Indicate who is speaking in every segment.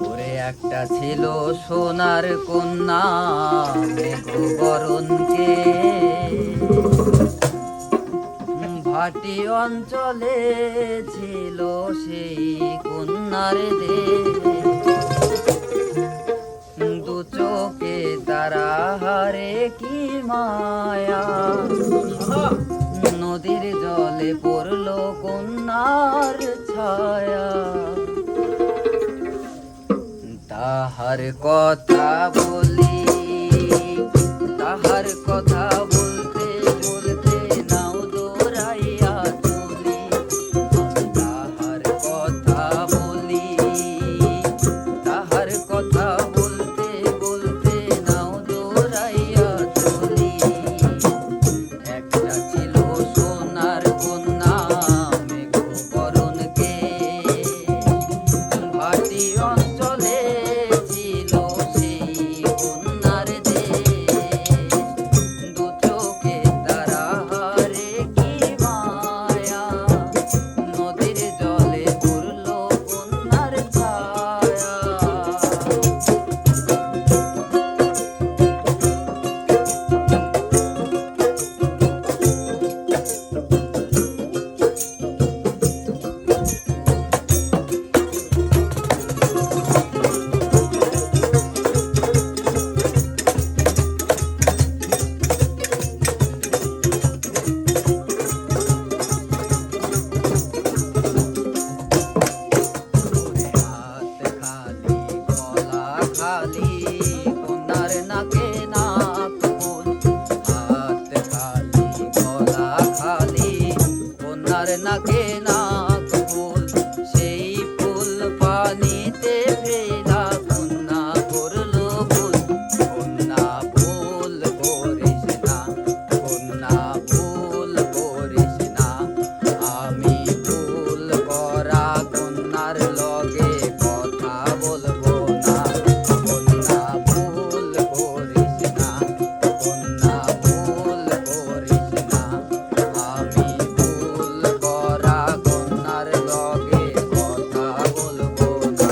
Speaker 1: ওরে একটা ছিল সোনার কন্যা মেঘবরণকে ভাটি অঞ্চলে ছিল সেই কন্যার দু চোখে তারা হারে কি মায়া নদীর জলে পড়ল কন্যার ছায়া তাহার কথা বলি তাহার কথা বলতে বলতে নাও দৌড়াইয়া চলি তাহার কথা বলি তাহার কথা বলতে বলতে নাও দৌড়াইয়া চলি একটা ছিল সোনার কন্যা মেঘবরণকে ভাটি অঞ্চলে ছিল সেই কন্যার দু চোখে তারা হারে কি মায়া নদীর জলে পড়ল কন্যার ছায়া খালি কন্যার নাকে নাক ফুল হাত খালি গলা খালি কন্যার নাকে নাক ফুল সেই ফুল পানিতে ফেলা কন্যা করলো ভুল কন্যা ভুল করিস না কন্যা ভুল করিস না আমি ভুল করা কন্যার লগে কথা বলবো না কন্যা ভুল করিস না কন্যা ভুল করিস না আমি ভুল করা কন্যার লগে কথা বলবো না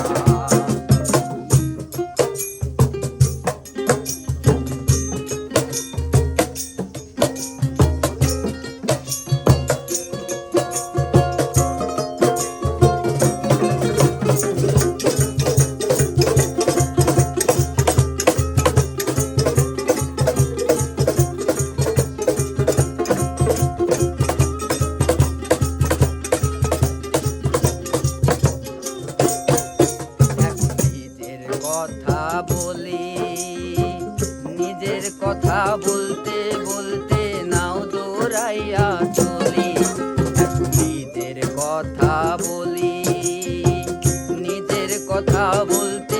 Speaker 1: নিজের কথা বলি নিজের কথা বলতে বলতে নাও দৌড়াইয়া চলি নিজের কথা বলি নিজের কথা বলতে